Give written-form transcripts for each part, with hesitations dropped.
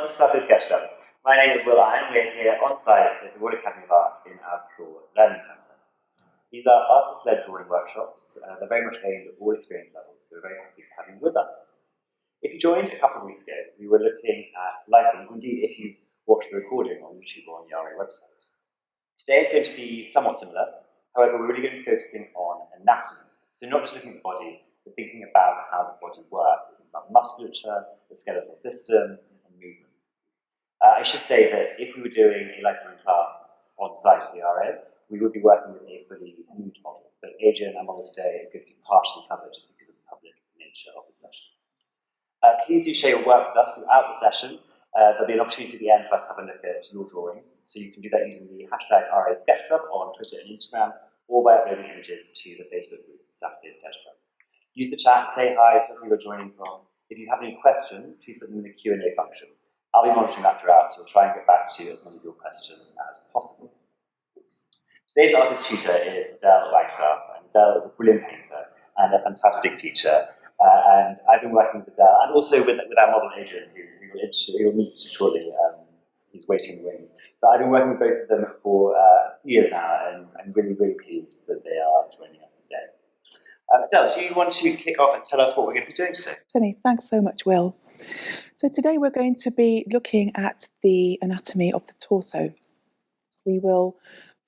Welcome to Serratus Sketchup. My name is Will Iron. We're here on site at the Royal Academy of Art in our Claw Learning Centre. These are artist-led drawing workshops. They're very much aimed at all experience levels, so we're very happy to have you with us. If you joined a couple of weeks ago, we were looking at lighting, indeed if you watched the recording on YouTube or on the RA website. Today is going to be somewhat similar, however we're really going to be focusing on anatomy. So not just looking at the body, but thinking about how the body works, about musculature, the skeletal system, and movement. I should say that if we were doing a light drawing class on site at the RA, we would be working with a fully nude model, but Adrian and model today is going to be partially covered just because of the public nature of the session. Please do share your work with us throughout the session. There'll be an opportunity at the end for us to have a look at your drawings, so you can do that using the hashtag RA Sketchup on Twitter and Instagram, or by uploading images to the Facebook group, Saturday Sketchup. Use the chat, say hi, tell us where you're joining from. If you have any questions, please put them in the Q&A function. I'll be monitoring that throughout, so we'll try and get back to as many of your questions as possible. Today's artist tutor is Adele Wagstaff, and Adele is a brilliant painter and a fantastic teacher. And I've been working with Adele, and also with our model Adrian, who you'll meet shortly. He's waiting in the wings. But I've been working with both of them for a few years now, and I'm really, really pleased that they are joining us today. Adele, do you want to kick off and tell us what we're going to be doing today? Jenny, thanks so much, Will. So today we're going to be looking at the anatomy of the torso. We will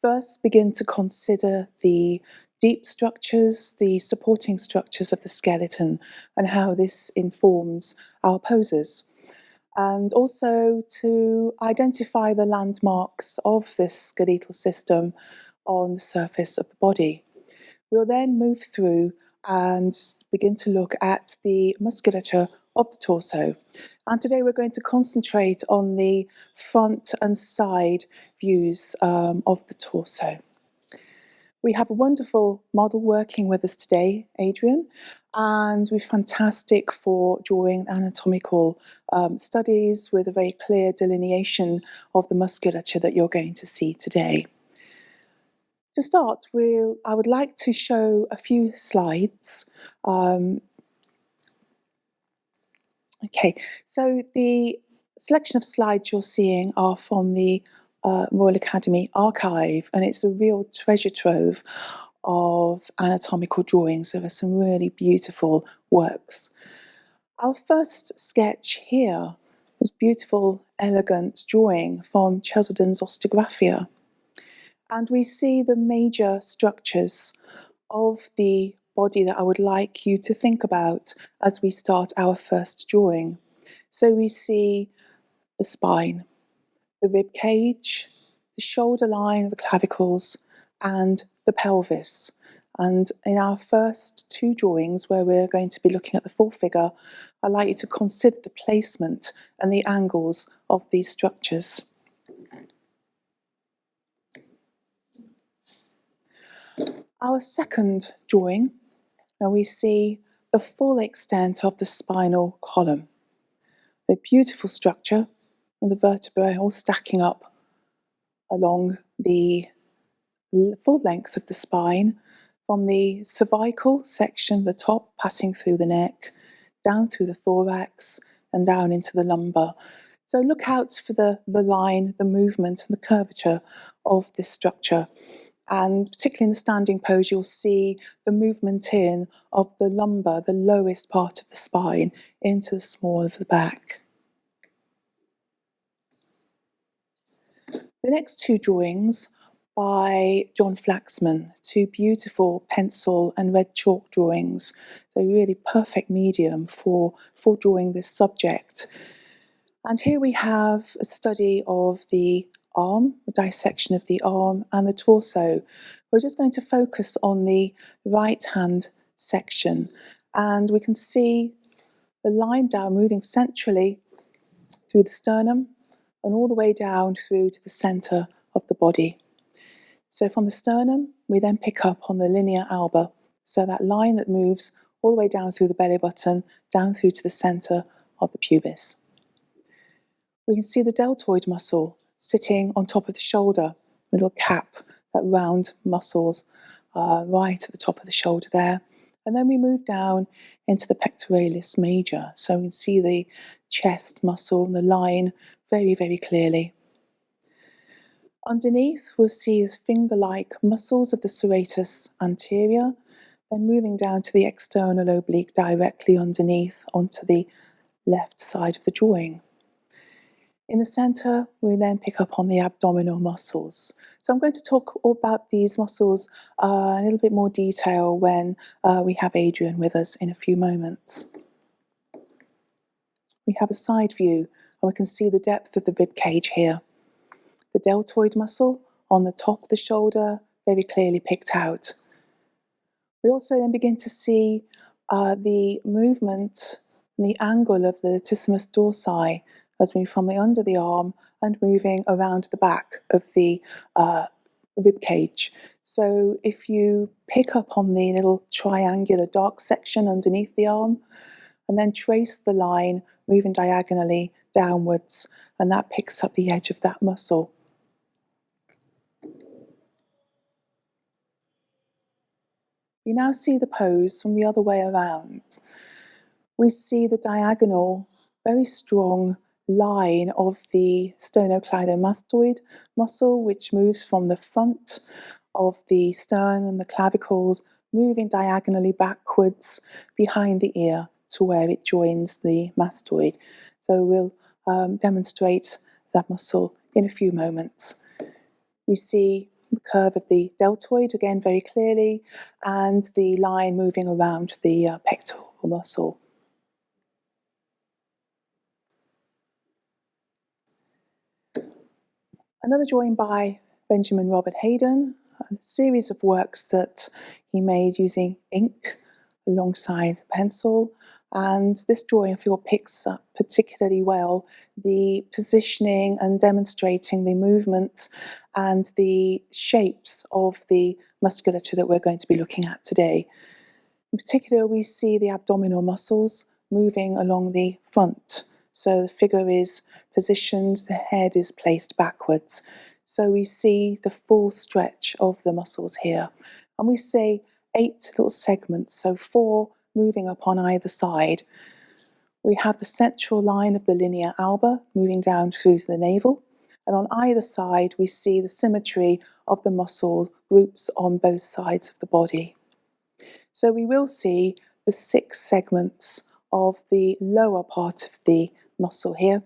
first begin to consider the deep structures, the supporting structures of the skeleton, and how this informs our poses. And also to identify the landmarks of this skeletal system on the surface of the body. We'll then move through and begin to look at the musculature of the torso. And today we're going to concentrate on the front and side views of the torso. We have a wonderful model working with us today, Adrian, and we're fantastic for drawing anatomical studies with a very clear delineation of the musculature that you're going to see today. To start, I would like to show a few slides. Okay, so the selection of slides you're seeing are from the Royal Academy archive, and it's a real treasure trove of anatomical drawings. There are some really beautiful works. Our first sketch here is beautiful, elegant drawing from Cheselden's Osteographia. And we see the major structures of the body that I would like you to think about as we start our first drawing. So we see the spine, the rib cage, the shoulder line, the clavicles, and the pelvis. And in our first two drawings, where we're going to be looking at the full figure, I'd like you to consider the placement and the angles of these structures. Our second drawing, and we see the full extent of the spinal column. A beautiful structure, and the vertebrae all stacking up along the full length of the spine, from the cervical section, the top, passing through the neck, down through the thorax, and down into the lumbar. So look out for the line, the movement, and the curvature of this structure. And particularly in the standing pose, you'll see the movement in of the lumbar, the lowest part of the spine, into the small of the back. The next two drawings by John Flaxman, two beautiful pencil and red chalk drawings. So really perfect medium for drawing this subject. And here we have a study of the arm, a dissection of the arm and the torso. We're just going to focus on the right hand section, and we can see the line down moving centrally through the sternum and all the way down through to the centre of the body. So from the sternum we then pick up on the linea alba, so that line that moves all the way down through the belly button, down through to the centre of the pubis. We can see the deltoid muscle sitting on top of the shoulder, little cap, that round muscles right at the top of the shoulder there. And then we move down into the pectoralis major. So we can see the chest muscle and the line very, very clearly. Underneath, we'll see as finger-like muscles of the serratus anterior, then moving down to the external oblique directly underneath onto the left side of the drawing. In the centre, we then pick up on the abdominal muscles. So I'm going to talk about these muscles in a little bit more detail when we have Adrian with us in a few moments. We have a side view, and we can see the depth of the rib cage here. The deltoid muscle on the top of the shoulder, very clearly picked out. We also then begin to see the movement and the angle of the Latissimus Dorsi as we move from the under the arm and moving around the back of the rib cage. So if you pick up on the little triangular dark section underneath the arm and then trace the line moving diagonally downwards, and that picks up the edge of that muscle. We now see the pose from the other way around. We see the diagonal, very strong line of the sternocleidomastoid muscle, which moves from the front of the sternum and the clavicles, moving diagonally backwards behind the ear to where it joins the mastoid. So we'll demonstrate that muscle in a few moments. We see the curve of the deltoid again very clearly, and the line moving around the pectoral muscle. Another drawing by Benjamin Robert Hayden, a series of works that he made using ink alongside pencil. And this drawing, I feel, picks up particularly well the positioning and demonstrating the movement and the shapes of the musculature that we're going to be looking at today. In particular, we see the abdominal muscles moving along the front. So the figure is positioned, the head is placed backwards. So we see the full stretch of the muscles here. And we see 8 little segments, so 4 moving up on either side. We have the central line of the linea alba moving down through to the navel. And on either side, we see the symmetry of the muscle groups on both sides of the body. So we will see the 6 segments of the lower part of the muscle here,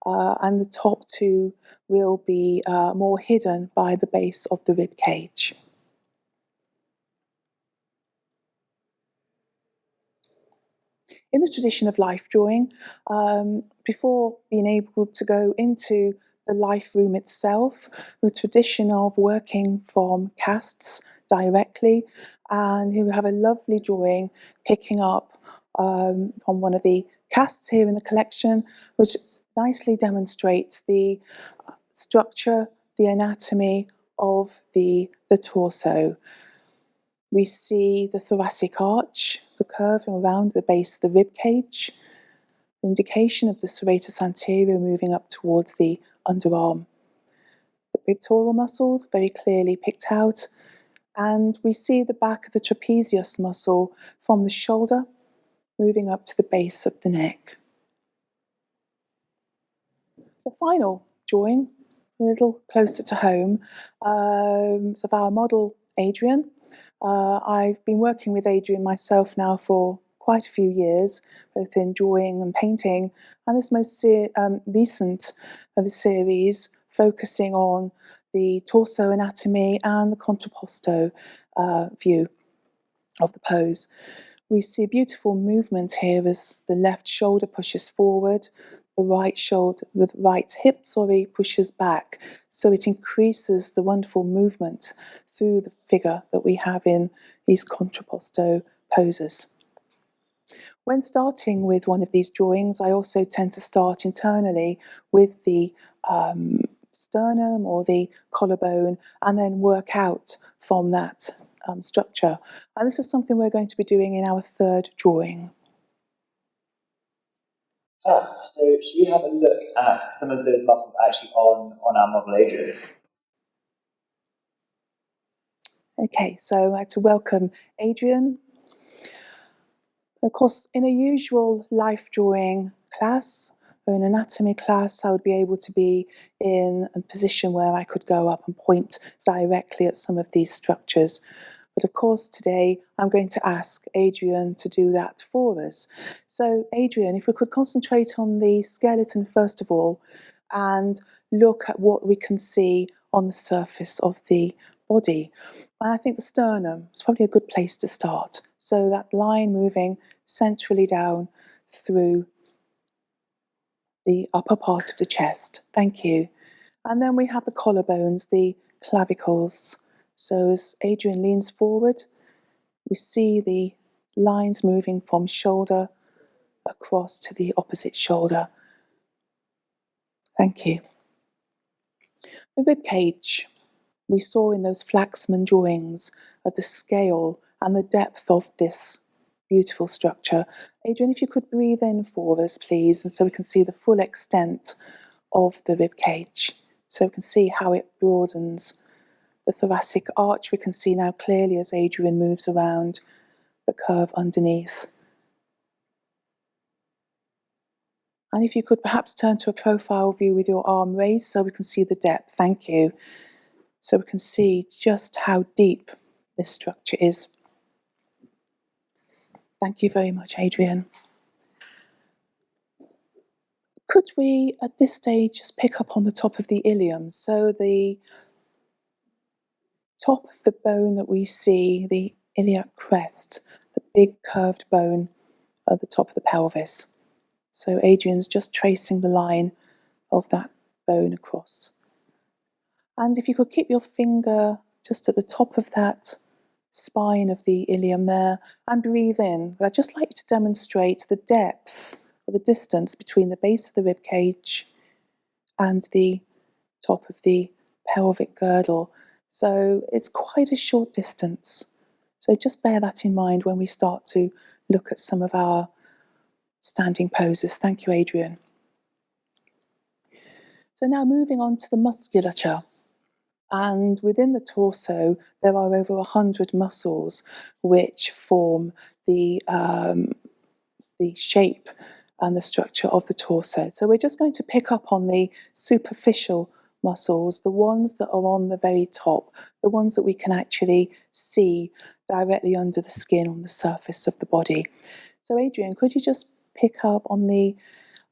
and the top 2 will be more hidden by the base of the rib cage. In the tradition of life drawing, before being able to go into the life room itself, the tradition of working from casts directly, and here we have a lovely drawing picking up on one of the casts here in the collection, which nicely demonstrates the structure, the anatomy of the torso. We see the thoracic arch, the curve around the base of the rib cage, the indication of the serratus anterior moving up towards the underarm. The pectoral muscles very clearly picked out, and we see the back of the trapezius muscle from the shoulder moving up to the base of the neck. The final drawing, a little closer to home, is of our model Adrian. I've been working with Adrian myself now for quite a few years, both in drawing and painting, and this most recent of the series focusing on the torso anatomy and the contrapposto view of the pose. We see a beautiful movement here as the left shoulder pushes forward, the right hip pushes back, so it increases the wonderful movement through the figure that we have in these contrapposto poses. When starting with one of these drawings, I also tend to start internally with the sternum or the collarbone and then work out from that structure. And this is something we're going to be doing in our 3rd drawing. So should we have a look at some of those muscles actually on our model Adrian? Okay, so I'd like to welcome Adrian. Of course, in a usual life drawing class or an anatomy class, I would be able to be in a position where I could go up and point directly at some of these structures. But of course, today I'm going to ask Adrian to do that for us. So, Adrian, if we could concentrate on the skeleton first of all and look at what we can see on the surface of the body. And I think the sternum is probably a good place to start. So, that line moving centrally down through the upper part of the chest. Thank you. And then we have the collarbones, the clavicles. So as Adrian leans forward, we see the lines moving from shoulder across to the opposite shoulder. Thank you. The rib cage. We saw in those Flaxman drawings of the scale and the depth of this beautiful structure. Adrian, if you could breathe in for us, please, and so we can see the full extent of the rib cage. So we can see how it broadens. The thoracic arch we can see now clearly as Adrian moves around the curve underneath. And if you could perhaps turn to a profile view with your arm raised so we can see the depth. Thank you. So we can see just how deep this structure is. Thank you very much, Adrian. Could we, at this stage, just pick up on the top of the ilium? So the top of the bone that we see, the iliac crest, the big curved bone at the top of the pelvis. So Adrian's just tracing the line of that bone across. And if you could keep your finger just at the top of that spine of the ilium there and breathe in. I'd just like to demonstrate the depth or the distance between the base of the rib cage and the top of the pelvic girdle. So it's quite a short distance. So just bear that in mind when we start to look at some of our standing poses. Thank you, Adrian. So now moving on to the musculature. And within the torso, there are over 100 muscles which form the shape and the structure of the torso. So we're just going to pick up on the superficial muscles, the ones that are on the very top, the ones that we can actually see directly under the skin on the surface of the body. So Adrian, could you just pick up on the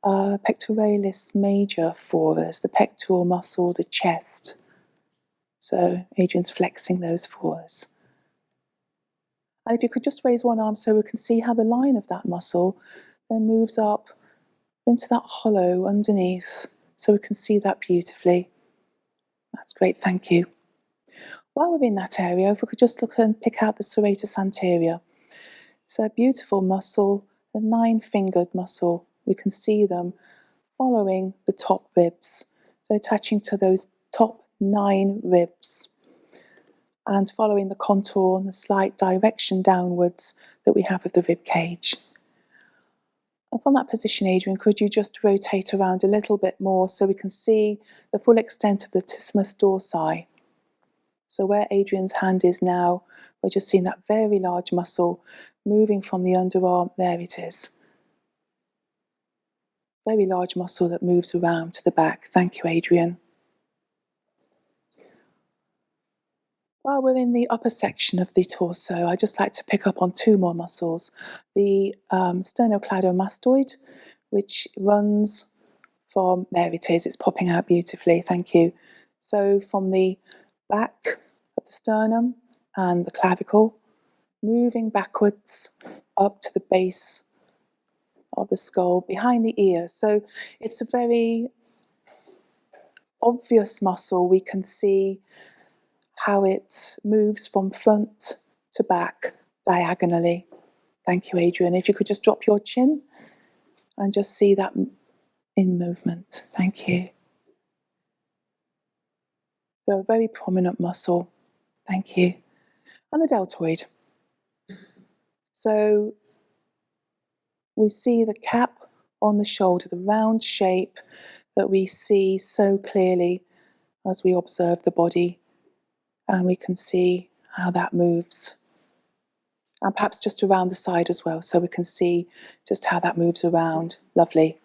pectoralis major for us, the pectoral muscle, the chest? So Adrian's flexing those for us. And if you could just raise one arm so we can see how the line of that muscle then moves up into that hollow underneath, so we can see that beautifully. That's great, thank you. While we're in that area, if we could just look and pick out the Serratus Anterior. So a beautiful muscle, a 9-fingered muscle. We can see them following the top ribs, so attaching to those top 9 ribs and following the contour and the slight direction downwards that we have of the rib cage. And from that position, Adrian, could you just rotate around a little bit more so we can see the full extent of the Latissimus Dorsi? So where Adrian's hand is now, we're just seeing that very large muscle moving from the underarm. There it is. Very large muscle that moves around to the back. Thank you, Adrian. While we're in the upper section of the torso, I'd just like to pick up on 2 more muscles. The Sternocleidomastoid, which runs from, there it is, it's popping out beautifully, thank you. So from the back of the sternum and the clavicle, moving backwards up to the base of the skull, behind the ear. So it's a very obvious muscle. We can see how it moves from front to back diagonally. Thank you, Adrian. If you could just drop your chin and just see that in movement. Thank you. They're a very prominent muscle. Thank you. And the deltoid. So we see the cap on the shoulder, the round shape that we see so clearly as we observe the body. And we can see how that moves. and perhaps just around the side as well, so we can see just how that moves around. Lovely.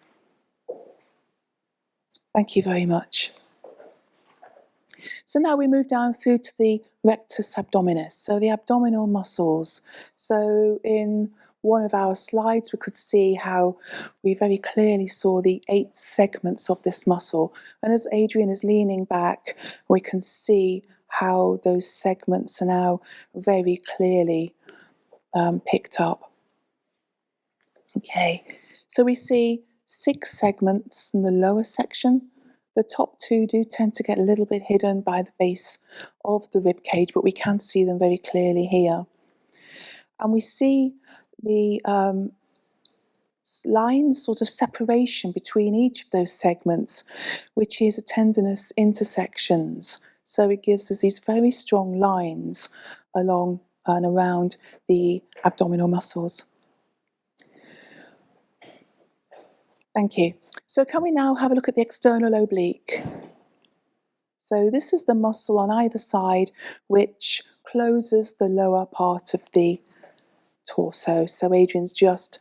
Thank you very much. So now we move down through to the rectus abdominis, so the abdominal muscles. So in one of our slides, we could see how we very clearly saw the 8 segments of this muscle. And as Adrian is leaning back, we can see how those segments are now very clearly picked up. Okay, so we see 6 segments in the lower section. The top 2 do tend to get a little bit hidden by the base of the rib cage, but we can see them very clearly here. And we see the lines, sort of separation between each of those segments, which is a tendinous intersections. So it gives us these very strong lines along and around the abdominal muscles. Thank you. So can we now have a look at the external oblique? So this is the muscle on either side which closes the lower part of the torso. So Adrian's just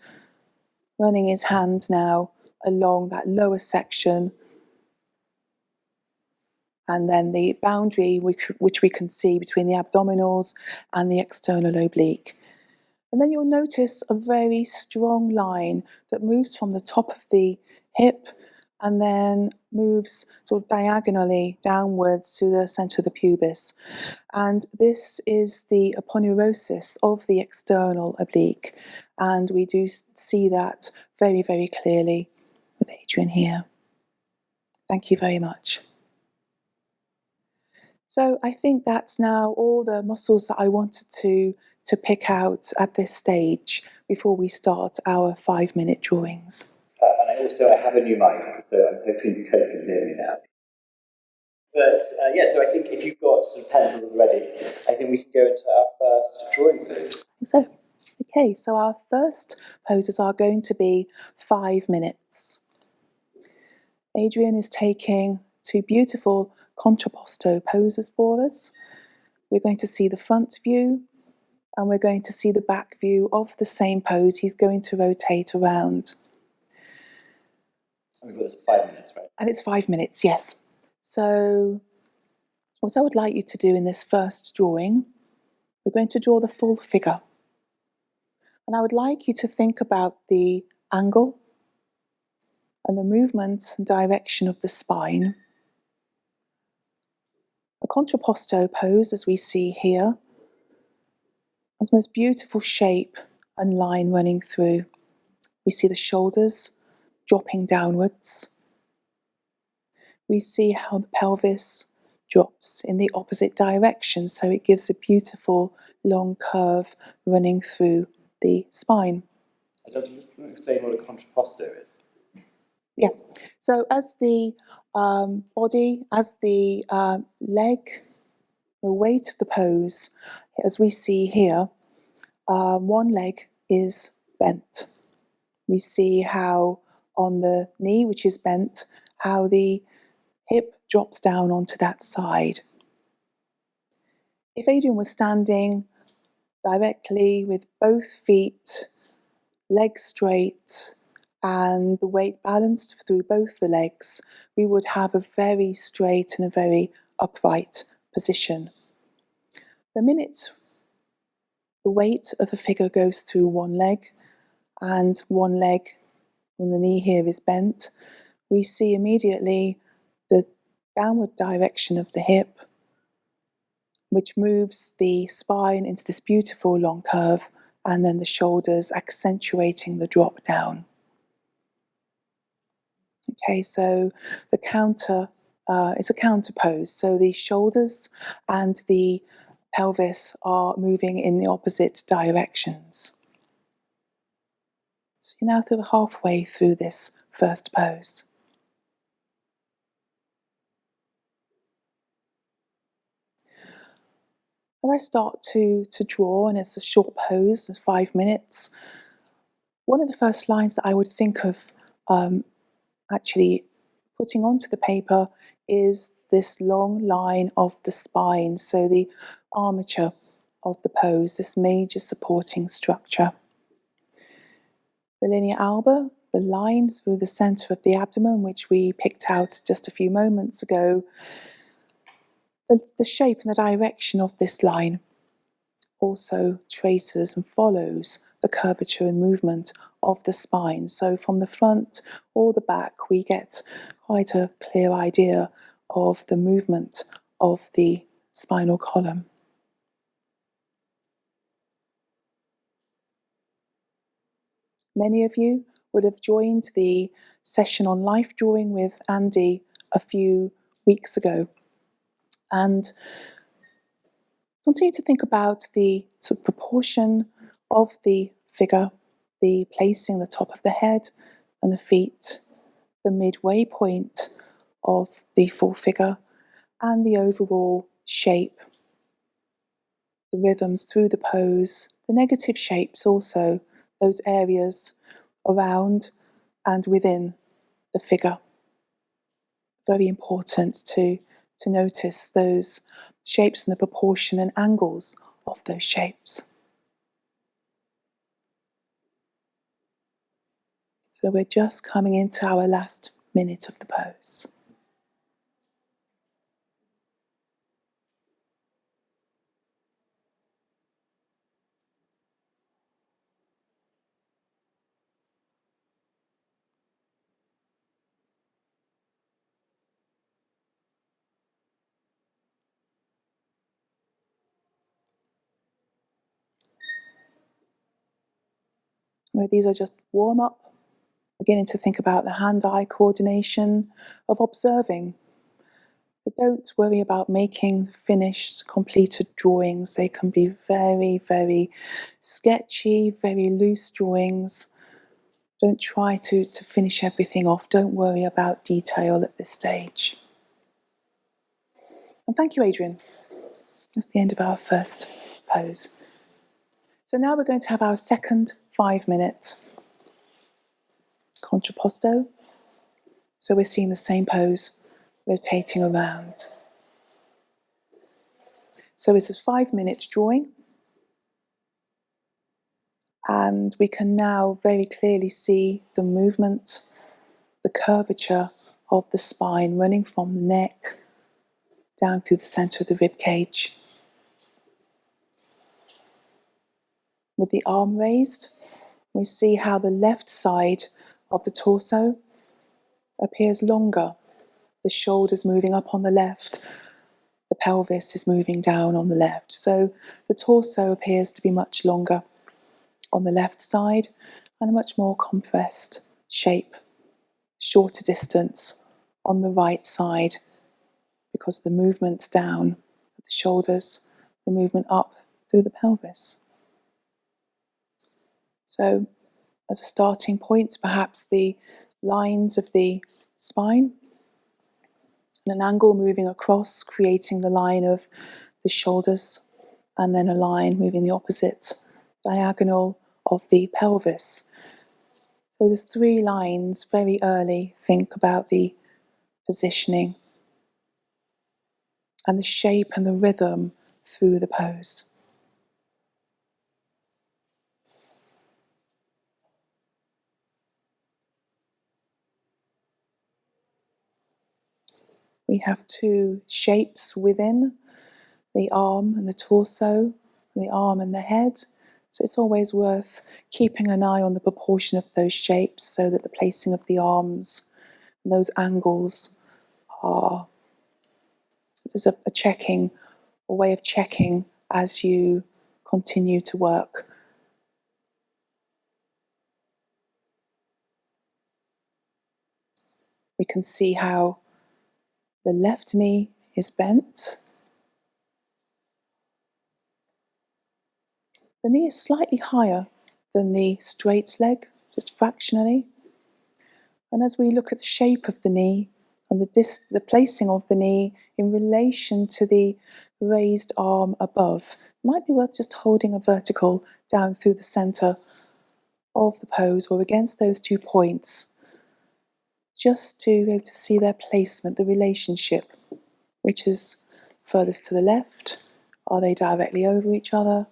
running his hand now along that lower section, and then the boundary which we can see between the abdominals and the external oblique. And then you'll notice a very strong line that moves from the top of the hip and then moves sort of diagonally downwards to the centre of the pubis. And this is the aponeurosis of the external oblique. And we do see that very, very clearly with Adrian here. Thank you very much. So I think that's now all the muscles that I wanted to pick out at this stage before we start our 5-minute drawings. And I have a new mic, so I'm hoping you guys can hear me now. But so I think if you've got some pencils already, I think we can go into our first drawing pose. Okay, so our first poses are going to be 5 minutes. Adrian is taking 2 beautiful contrapposto poses for us. We're going to see the front view, and we're going to see the back view of the same pose. He's going to rotate around. And we've got this 5 minutes, right? And it's 5 minutes, yes. So what I would like you to do in this first drawing, we're going to draw the full figure. And I would like you to think about the angle and the movement and direction of the spine. A contrapposto pose, as we see here, has most beautiful shape and line running through. We see the shoulders dropping downwards. We see how the pelvis drops in the opposite direction, so it gives a beautiful long curve running through the spine. Adele, do you want to explain what a contrapposto is? Yeah, so as the body, as the leg, the weight of the pose, as we see here, one leg is bent. We see how on the knee, which is bent, how the hip drops down onto that side. If Adrian was standing directly with both feet, legs straight, and the weight balanced through both the legs, we would have a very straight and a very upright position. The minute the weight of the figure goes through one leg, and one leg when the knee here is bent, we see immediately the downward direction of the hip, which moves the spine into this beautiful long curve, and then the shoulders accentuating the drop down. Okay, so the counter is a counter pose. So the shoulders and the pelvis are moving in the opposite directions. So you're now halfway through this first pose. When I start to draw, and it's a short pose, it's 5 minutes, one of the first lines that I would think of actually putting onto the paper is this long line of the spine, so the armature of the pose, this major supporting structure. The linea alba, the line through the centre of the abdomen, which we picked out just a few moments ago, the shape and the direction of this line also traces and follows the curvature and movement of the spine. So from the front or the back, we get quite a clear idea of the movement of the spinal column. Many of you would have joined the session on life drawing with Andy a few weeks ago, and continue to think about the sort of proportion of the figure, the placing the top of the head and the feet, the midway point of the full figure, and the overall shape, the rhythms through the pose, the negative shapes also, those areas around and within the figure. Very important to notice those shapes and the proportion and angles of those shapes. So we're just coming into our last minute of the pose. Where these are just warm up, beginning to think about the hand-eye coordination of observing. But don't worry about making finished, completed drawings. They can be very, very sketchy, very loose drawings. Don't try to finish everything off. Don't worry about detail at this stage. And thank you, Adrian. That's the end of our first pose. So now we're going to have our second 5-minute contrapposto. So we're seeing the same pose, rotating around. So it's a 5-minute drawing. And we can now very clearly see the movement, the curvature of the spine running from the neck down through the centre of the rib cage. With the arm raised, we see how the left side of the torso appears longer. The shoulders moving up on the left, the pelvis is moving down on the left. So the torso appears to be much longer on the left side and a much more compressed shape, shorter distance on the right side because the movement down of the shoulders, the movement up through the pelvis. So as a starting point, perhaps the lines of the spine and an angle moving across, creating the line of the shoulders, and then a line moving the opposite diagonal of the pelvis. So there's 3 lines very early. Think about the positioning and the shape and the rhythm through the pose. We have 2 shapes within the arm and the torso, the arm and the head. So it's always worth keeping an eye on the proportion of those shapes so that the placing of the arms and those angles are, there's a checking, a way of checking as you continue to work. We can see how the left knee is bent. The knee is slightly higher than the straight leg, just fractionally. And as we look at the shape of the knee and the placing of the knee in relation to the raised arm above, it might be worth just holding a vertical down through the centre of the pose or against those 2 points, just to be able to see their placement, the relationship, which is furthest to the left Are they directly over each other?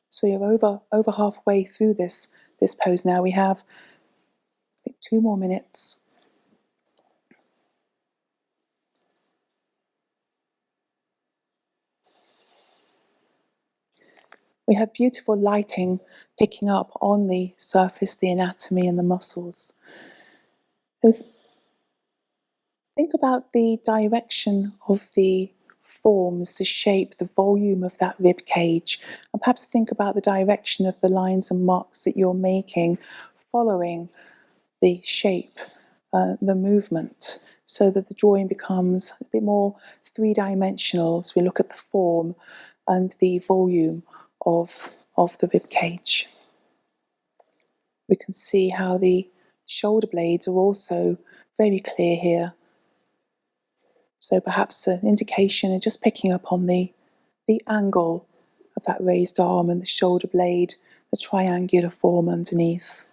So you're over halfway through this pose now. We have, I think, 2 more minutes. We have beautiful lighting picking up on the surface, the anatomy and the muscles. So think about the direction of the forms, the shape, the volume of that rib cage, and perhaps think about the direction of the lines and marks that you're making following the shape, the movement, so that the drawing becomes a bit more three-dimensional as we look at the form and the volume of the rib cage. We can see how the shoulder blades are also very clear here. So perhaps an indication of just picking up on the angle of that raised arm and the shoulder blade, the triangular form underneath.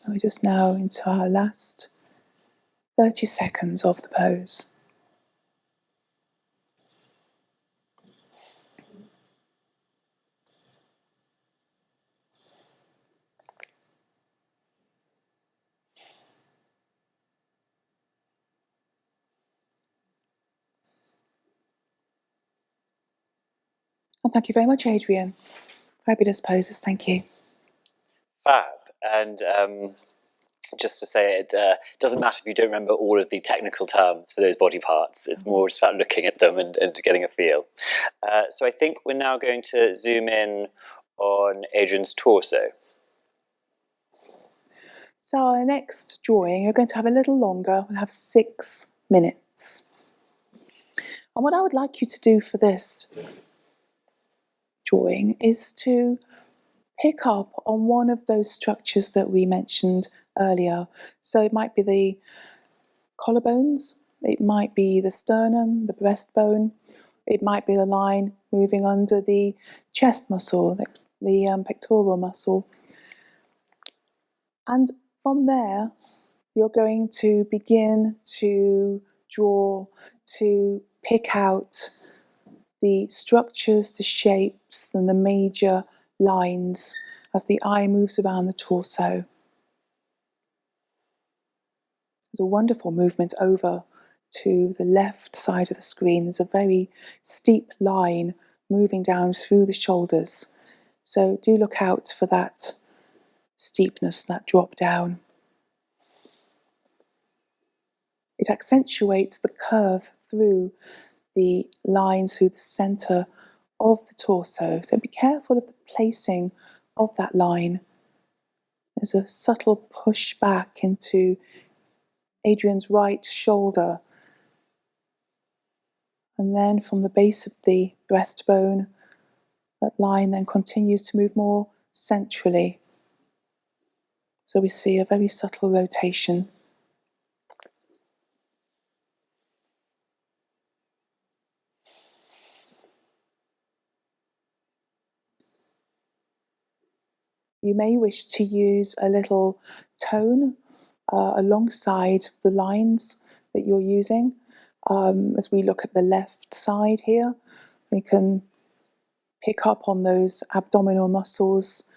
We're just now into our last 30 seconds of the pose. And thank you very much, Adrian. Fabulous poses, thank you. Fab. And just to say, it doesn't matter if you don't remember all of the technical terms for those body parts. It's more just about looking at them and getting a feel. So I think we're now going to zoom in on Adrian's torso. So our next drawing, you're going to have a little longer. We'll have 6 minutes. And what I would like you to do for this drawing is to pick up on one of those structures that we mentioned earlier. So it might be the collarbones, it might be the sternum, the breastbone, it might be the line moving under the chest muscle, the pectoral muscle. And from there, you're going to begin to draw, to pick out the structures, the shapes, and the major lines as the eye moves around the torso. There's a wonderful movement over to the left side of the screen. There's a very steep line moving down through the shoulders. So do look out for that steepness, that drop down. It accentuates the curve through the line through the centre of the torso. So be careful of the placing of that line. There's a subtle push back into Adrian's right shoulder. And then from the base of the breastbone, that line then continues to move more centrally. So we see a very subtle rotation. You may wish to use a little tone alongside the lines that you're using. As we look at the left side here, we can pick up on those abdominal muscles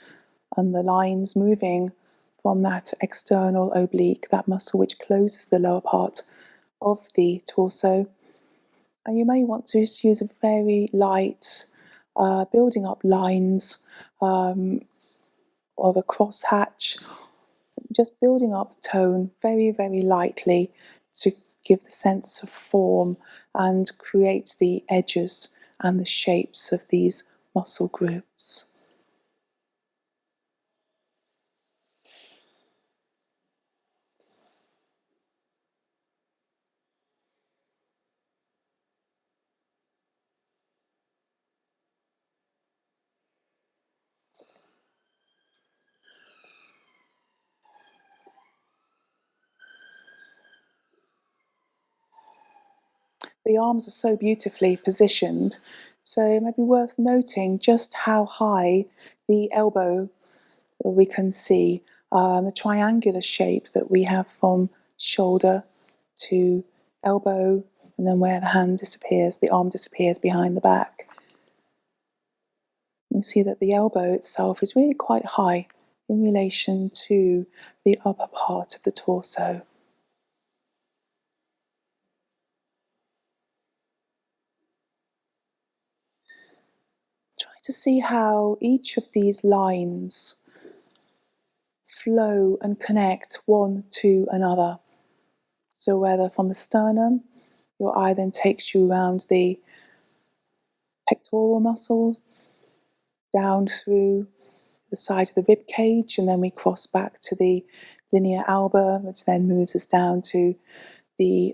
and the lines moving from that external oblique, that muscle which closes the lower part of the torso. And you may want to just use a very light building up lines of a crosshatch, just building up the tone very, very lightly to give the sense of form and create the edges and the shapes of these muscle groups. The arms are so beautifully positioned So it might be worth noting just how high the elbow that we can see, the triangular shape that we have from shoulder to elbow, and then where the hand disappears, the arm disappears behind the back. You see that the elbow itself is really quite high in relation to the upper part of the torso. Try to see how each of these lines flow and connect one to another. So whether from the sternum, your eye then takes you around the pectoral muscles, down through the side of the rib cage, and then we cross back to the linea alba, which then moves us down to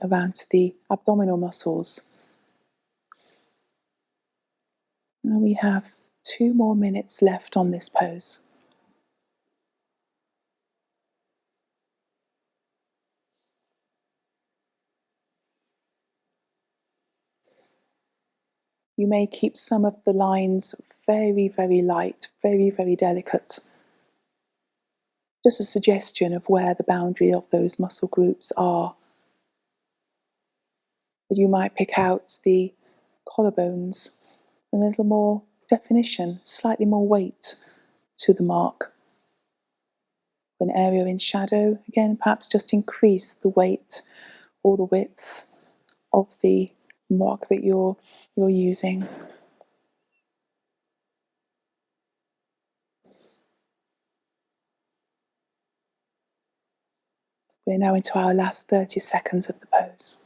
around to the abdominal muscles. Now we have 2 more minutes left on this pose. You may keep some of the lines very, very light, very, very delicate. Just a suggestion of where the boundary of those muscle groups are. But you might pick out the collarbones, a little more definition, slightly more weight to the mark. An area in shadow, again, perhaps just increase the weight or the width of the mark that you're using. We're now into our last 30 seconds of the pose.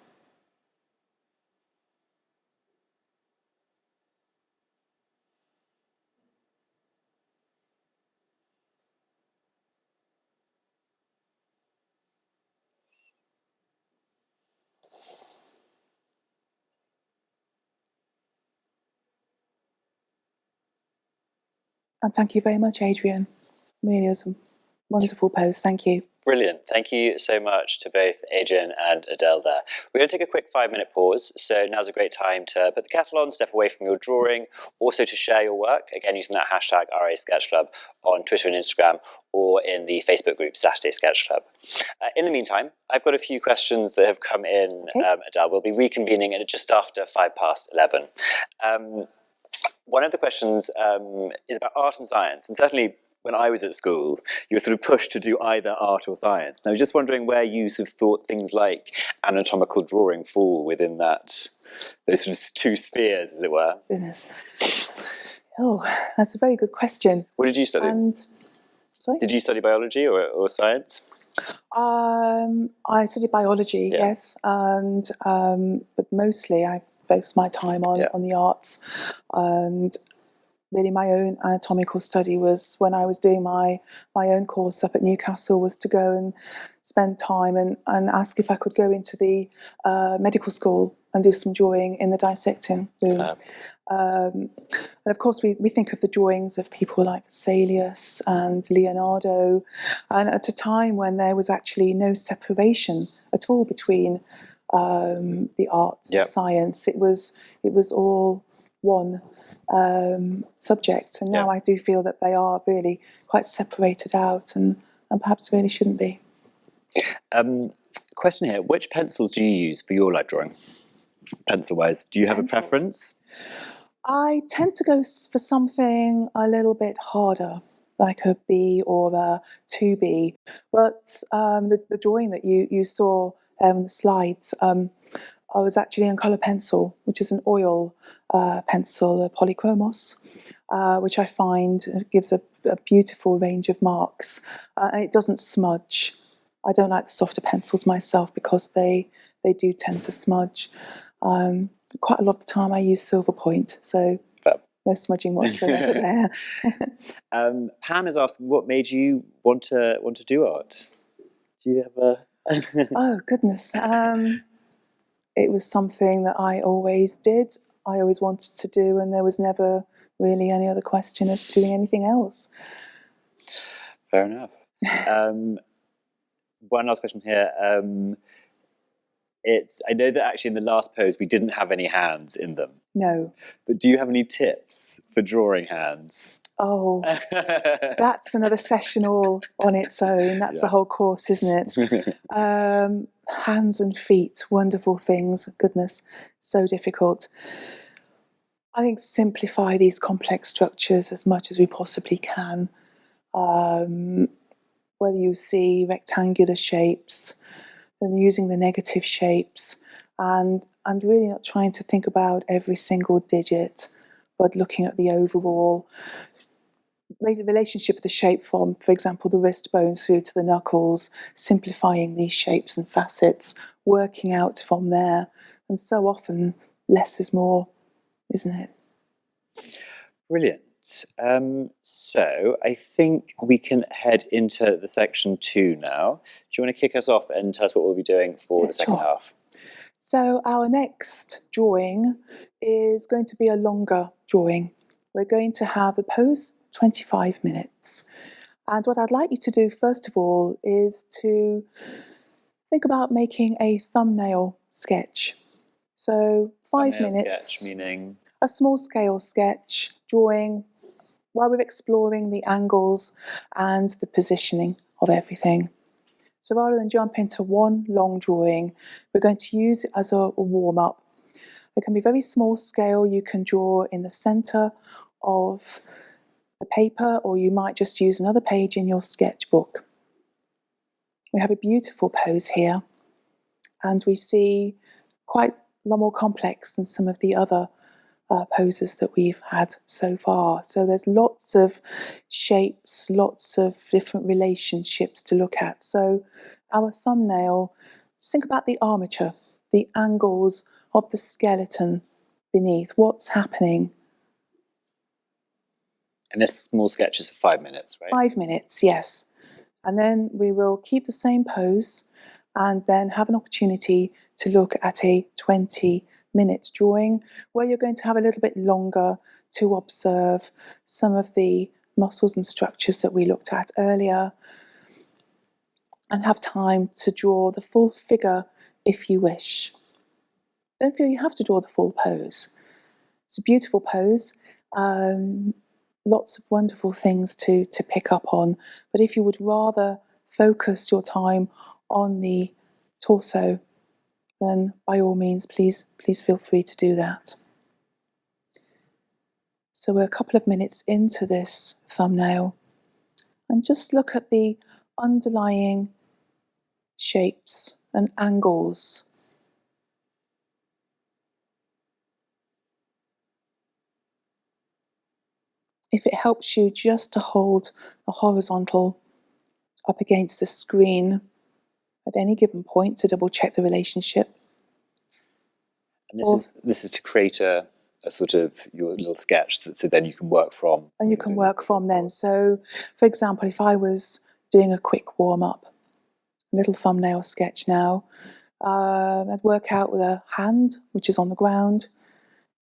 And thank you very much, Adrian. Really was a wonderful pose. Thank you. Brilliant. Thank you so much to both Adrian and Adele there. We're going to take a quick 5-minute pause, so now's a great time to put the kettle on, step away from your drawing, also to share your work, again using that hashtag #RASketchClub on Twitter and Instagram, or in the Facebook group Saturday Sketch Club. In the meantime, I've got a few questions that have come in, Adele. We'll be reconvening at just after 11:05. One of the questions is about art and science, and certainly when I was at school, you were sort of pushed to do either art or science. And I was just wondering where you sort of thought things like anatomical drawing fall within those sort of 2 spheres, as it were. Goodness. Oh, that's a very good question. What did you study? Sorry? Did you study biology or science? I studied biology, yes, and but mostly I focused my time on the arts, and really my own anatomical study was when I was doing my own course up at Newcastle, was to go and spend time and ask if I could go into the medical school and do some drawing in the dissecting room. And of course we think of the drawings of people like Vesalius and Leonardo, and at a time when there was actually no separation at all between the arts, the science. It was all one subject, and now I do feel that they are really quite separated out, and perhaps really shouldn't be. Question here: which pencils do you use for your life drawing? Pencil-wise, do you have a preference? I tend to go for something a little bit harder, like a B or a 2B. But the drawing that you saw on the slides, I was actually on colour pencil, which is an oil pencil, a polychromos, which I find gives a beautiful range of marks, and it doesn't smudge. I don't like the softer pencils myself because they do tend to smudge. Quite a lot of the time I use silver point, so no smudging whatsoever there. Pam is asking, what made you want to do art? Do you have a... Oh, goodness. It was something that I always did, I always wanted to do, and there was never really any other question of doing anything else. Fair enough. One last question here. I know that actually in the last pose we didn't have any hands in them. No. But do you have any tips for drawing hands? Oh, that's another session all on its own. That's the whole course, isn't it? Hands and feet, wonderful things. Goodness, so difficult. I think simplify these complex structures as much as we possibly can. Whether you see rectangular shapes and using the negative shapes, and really not trying to think about every single digit, but looking at the overall relationship of the shape from, for example, the wrist bone through to the knuckles, simplifying these shapes and facets, working out from there. And so often, less is more, isn't it? Brilliant. So I think we can head into the section 2 now. Do you want to kick us off and tell us what we'll be doing for the second half? So our next drawing is going to be a longer drawing. We're going to have the pose 25 minutes. And what I'd like you to do, first of all, is to think about making a thumbnail sketch. So 5 minutes. Sketch, meaning? A small scale sketch, drawing while we're exploring the angles and the positioning of everything. So rather than jump into one long drawing, we're going to use it as a warm-up. It can be very small scale. You can draw in the centre of the paper, or you might just use another page in your sketchbook. We have a beautiful pose here, and we see quite a lot more complex than some of the other poses that we've had so far. So there's lots of shapes, lots of different relationships to look at. So our thumbnail, just think about the armature, the angles of the skeleton beneath, what's happening. And this small sketch is for 5 minutes, right? 5 minutes, yes. And then we will keep the same pose and then have an opportunity to look at a 20-minute drawing where you're going to have a little bit longer to observe some of the muscles and structures that we looked at earlier, and have time to draw the full figure if you wish. Don't feel you have to draw the full pose. It's a beautiful pose. Lots of wonderful things to pick up on. But if you would rather focus your time on the torso, then by all means, please feel free to do that. So we're a couple of minutes into this thumbnail, and just look at the underlying shapes and angles. If it helps you just to hold the horizontal up against the screen at any given point to double check the relationship. And this is to create a sort of your little sketch so then you can work from. And you can work from then. So, for example, if I was doing a quick warm-up, a little thumbnail sketch now, I'd work out with a hand, which is on the ground,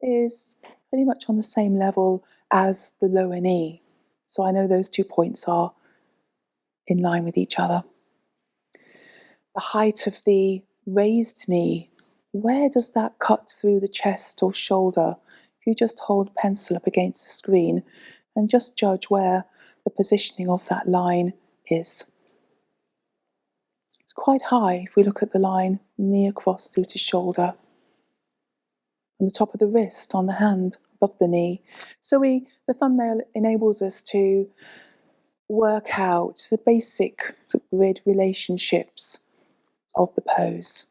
is pretty much on the same level as the lower knee. So I know those 2 points are in line with each other. The height of the raised knee, where does that cut through the chest or shoulder? If you just hold a pencil up against the screen and just judge where the positioning of that line is. It's quite high if we look at the line knee across through to shoulder. On the top of the wrist, on the hand, above the knee. So the thumbnail enables us to work out the basic grid relationships of the pose.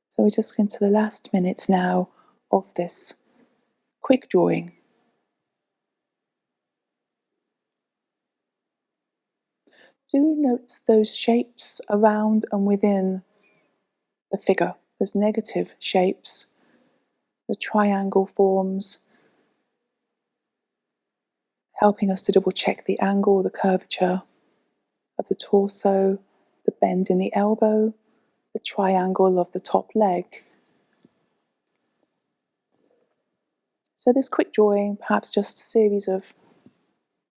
So we're just into the last minutes now of this quick drawing. Do note those shapes around and within the figure. There's negative shapes, the triangle forms, helping us to double check the angle, the curvature of the torso, the bend in the elbow, the triangle of the top leg. So this quick drawing, perhaps just a series of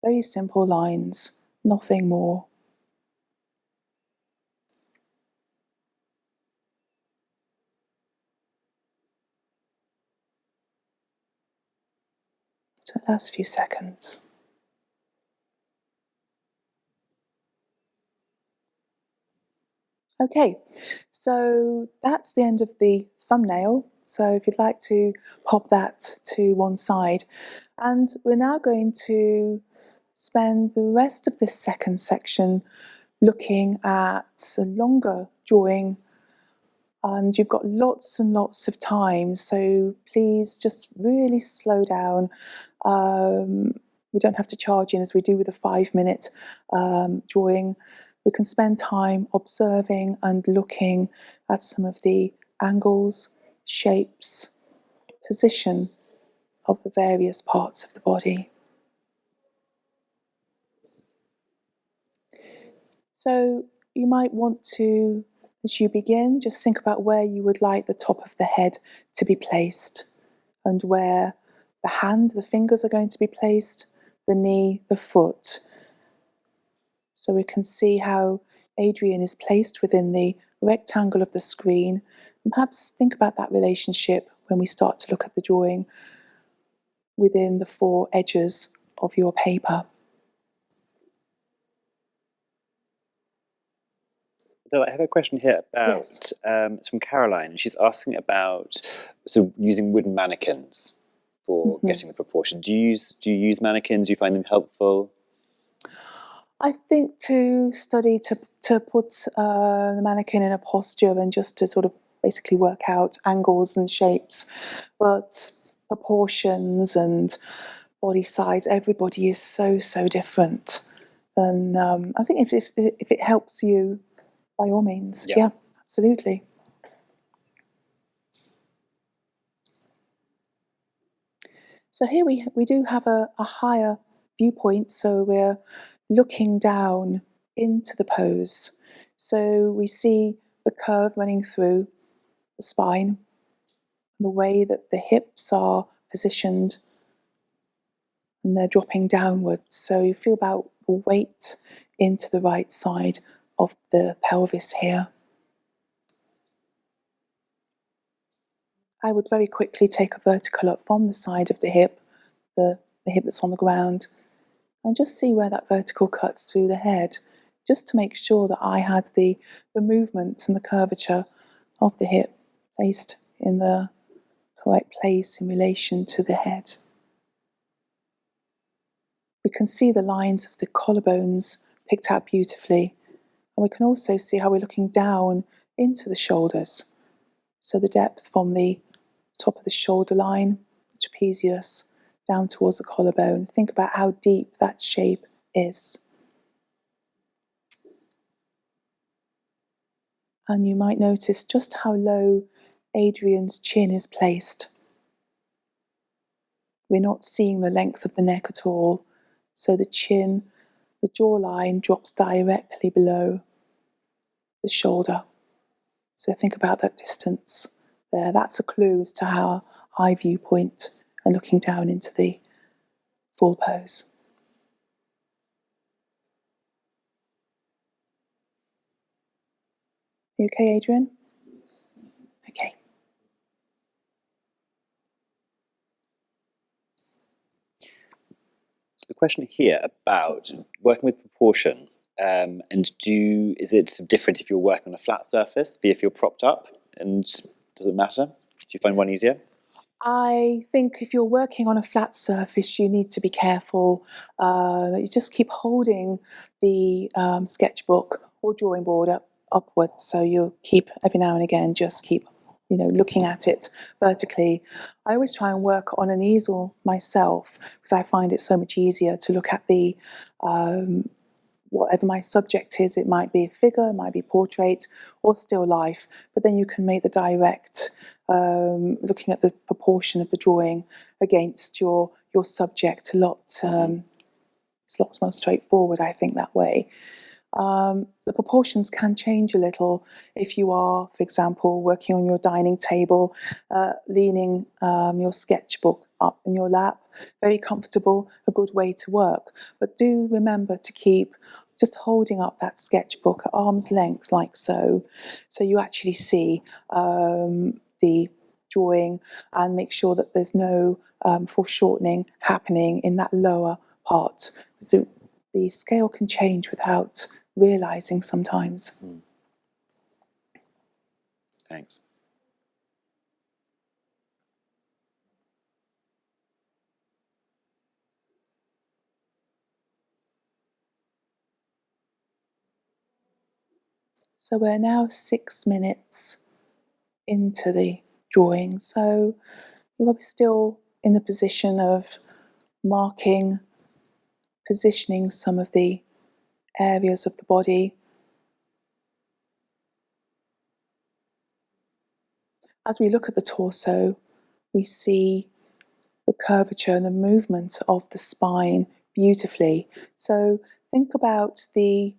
very simple lines, nothing more. So the last few seconds. Okay, so that's the end of the thumbnail. So if you'd like to pop that to one side. And we're now going to spend the rest of this second section looking at a longer drawing. And you've got lots and lots of time, so please just really slow down. We don't have to charge in as we do with a 5-minute drawing. We can spend time observing and looking at some of the angles, shapes, position of the various parts of the body. So you might want to, as you begin, just think about where you would like the top of the head to be placed and where the hand, the fingers are going to be placed, the knee, the foot. So we can see how Adrian is placed within the rectangle of the screen. And perhaps think about that relationship when we start to look at the drawing within the 4 edges of your paper. Adele, I have a question here about, Yes. It's from Caroline, and she's asking about sort of using wooden mannequins for getting the proportion. Do you use mannequins? Do you find them helpful? I think to study, to put the mannequin in a posture and just to sort of basically work out angles and shapes, but proportions and body size, everybody is so different. And I think if it helps you, by all means, yeah absolutely. So here we do have a higher viewpoint, so we're looking down into the pose. So we see the curve running through the spine, the way that the hips are positioned, and they're dropping downwards. So you feel about the weight into the right side of the pelvis here. I would very quickly take a vertical up from the side of the hip, the hip that's on the ground, and just see where that vertical cuts through the head, just to make sure that I had the movement and the curvature of the hip placed in the correct place in relation to the head. We can see the lines of the collarbones picked out beautifully, and we can also see how we're looking down into the shoulders. So the depth from the top of the shoulder line, the trapezius, down towards the collarbone. Think about how deep that shape is. And you might notice just how low Adrian's chin is placed. We're not seeing the length of the neck at all, so the chin, the jawline drops directly below the shoulder. So think about that distance there. That's a clue as to how high viewpoint and looking down into the full pose. You okay, Adrian? Okay. The question here about working with proportion, and is it different if you're working on a flat surface, if you're propped up, and does it matter? Do you find one easier? I think if you're working on a flat surface, you need to be careful. You just keep holding the sketchbook or drawing board upwards, so you keep every now and again just keep looking at it vertically. I always try and work on an easel myself because I find it so much easier to look at the whatever my subject is. It might be a figure, it might be portrait or still life, but then you can make the direct looking at the proportion of the drawing against your subject a lot. It's lots more straightforward, I think, that way. The proportions can change a little if you are, for example, working on your dining table, leaning your sketchbook up in your lap. Very comfortable, a good way to work. But do remember to keep just holding up that sketchbook at arm's length, like so, so you actually see the drawing, and make sure that there's no foreshortening happening in that lower part. So the scale can change without realising sometimes. Thanks. So we're now 6 minutes into the drawing. So you're still in the position of marking, positioning some of the areas of the body. As we look at the torso, we see the curvature and the movement of the spine beautifully. So think about the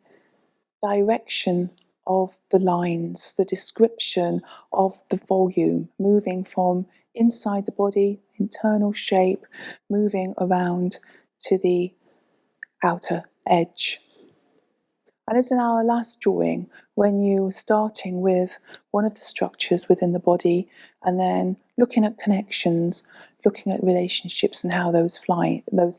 direction of the lines, the description of the volume, moving from inside the body, internal shape, moving around to the outer edge. And as in our last drawing, when you were starting with one of the structures within the body and then looking at connections, looking at relationships and how those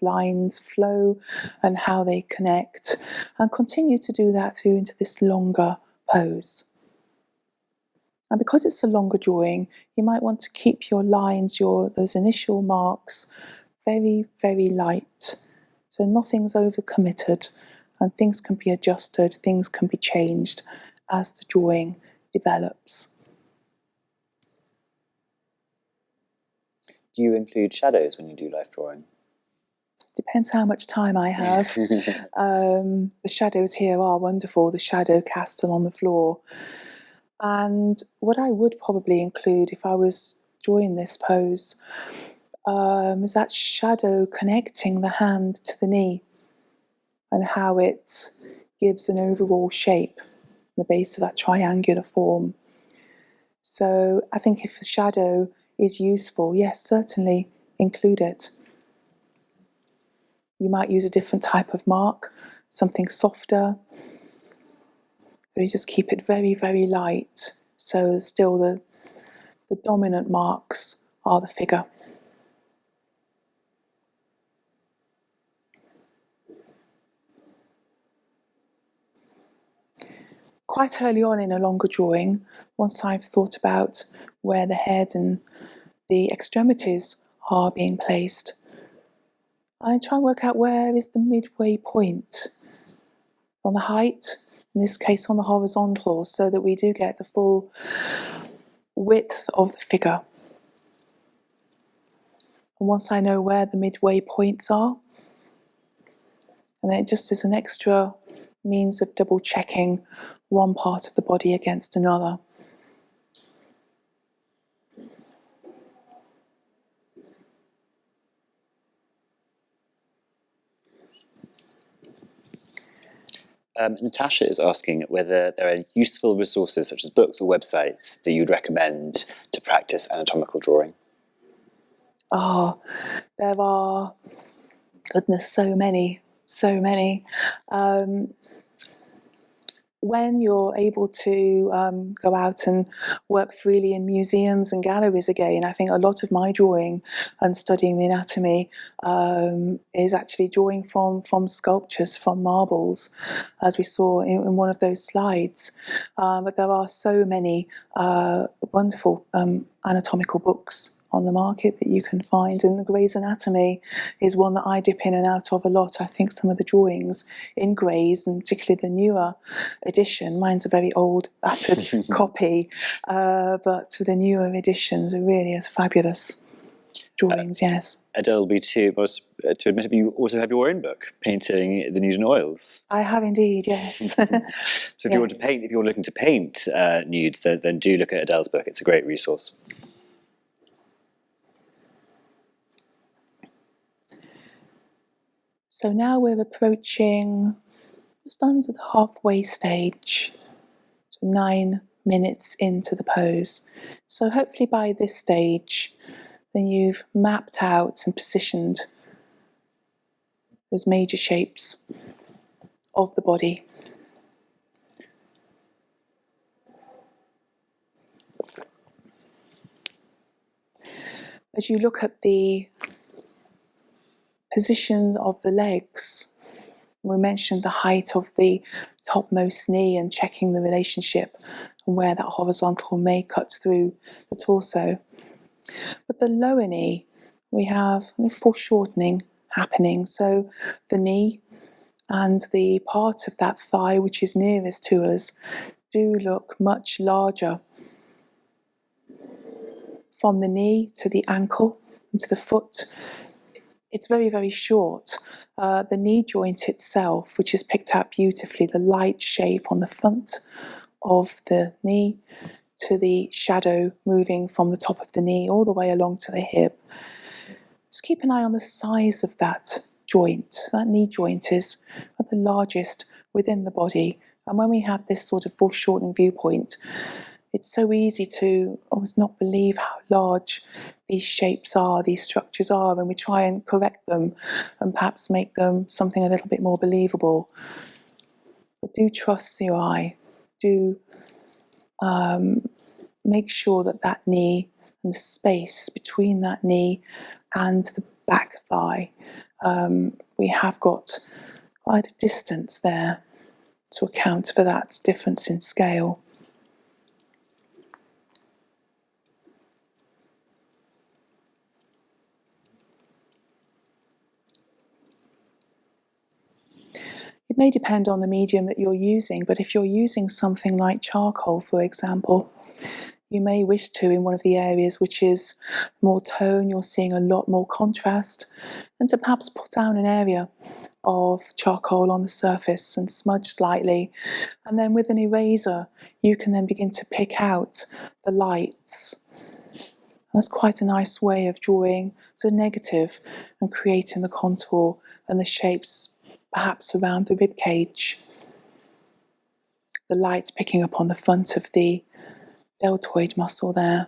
lines flow and how they connect, and continue to do that through into this longer pose. And because it's a longer drawing, you might want to keep your lines, those initial marks, very, very light. So nothing's overcommitted, and things can be adjusted, things can be changed as the drawing develops. Do you include shadows when you do life drawing? Depends how much time I have. The shadows here are wonderful, the shadow cast on the floor. And what I would probably include if I was drawing this pose is that shadow connecting the hand to the knee and how it gives an overall shape, the base of that triangular form. So I think if the shadow is useful, yes, certainly include it. You might use a different type of mark, something softer. So you just keep it very, very light. So still the dominant marks are the figure. Quite early on in a longer drawing, once I've thought about where the head and the extremities are being placed, I try and work out where is the midway point on the height, in this case on the horizontal, so that we do get the full width of the figure. And once I know where the midway points are, and then it just is an extra means of double checking one part of the body against another. Natasha is asking whether there are useful resources such as books or websites that you'd recommend to practice anatomical drawing. Oh, there are, goodness, so many. When you're able to go out and work freely in museums and galleries again, I think a lot of my drawing and studying the anatomy is actually drawing from sculptures, from marbles, as we saw in one of those slides. But there are so many wonderful anatomical books on the market that you can find, and the Gray's Anatomy is one that I dip in and out of a lot. I think some of the drawings in Gray's, and particularly the newer edition, mine's a very old, battered copy, but the newer editions are really fabulous drawings, yes. Adele, to admit it, you also have your own book, Painting the Nude in Oils. I have indeed, yes. So if you want to paint, if you're looking to paint nudes, then do look at Adele's book. It's a great resource. So now we're approaching just under the halfway stage, so 9 minutes into the pose. So hopefully by this stage, then you've mapped out and positioned those major shapes of the body. As you look at the position of the legs. We mentioned the height of the topmost knee and checking the relationship and where that horizontal may cut through the torso. But the lower knee, we have foreshortening happening. So the knee and the part of that thigh which is nearest to us do look much larger. From the knee to the ankle and to the foot, it's very, very short. The knee joint itself, which is picked out beautifully, the light shape on the front of the knee to the shadow moving from the top of the knee all the way along to the hip. Just keep an eye on the size of that joint. That knee joint is the largest within the body. And when we have this sort of foreshortening viewpoint, it's so easy to almost not believe how large these shapes are, these structures are, and we try and correct them and perhaps make them something a little bit more believable. But do trust your eye. Do make sure that that knee and the space between that knee and the back thigh, we have got quite a distance there to account for that difference in scale. It may depend on the medium that you're using, but if you're using something like charcoal, for example, you may wish to, in one of the areas which is more tone, you're seeing a lot more contrast, and to perhaps put down an area of charcoal on the surface and smudge slightly. And then with an eraser, you can then begin to pick out the lights. That's quite a nice way of drawing so negative and creating the contour and the shapes perhaps around the rib cage. The light picking up on the front of the deltoid muscle there.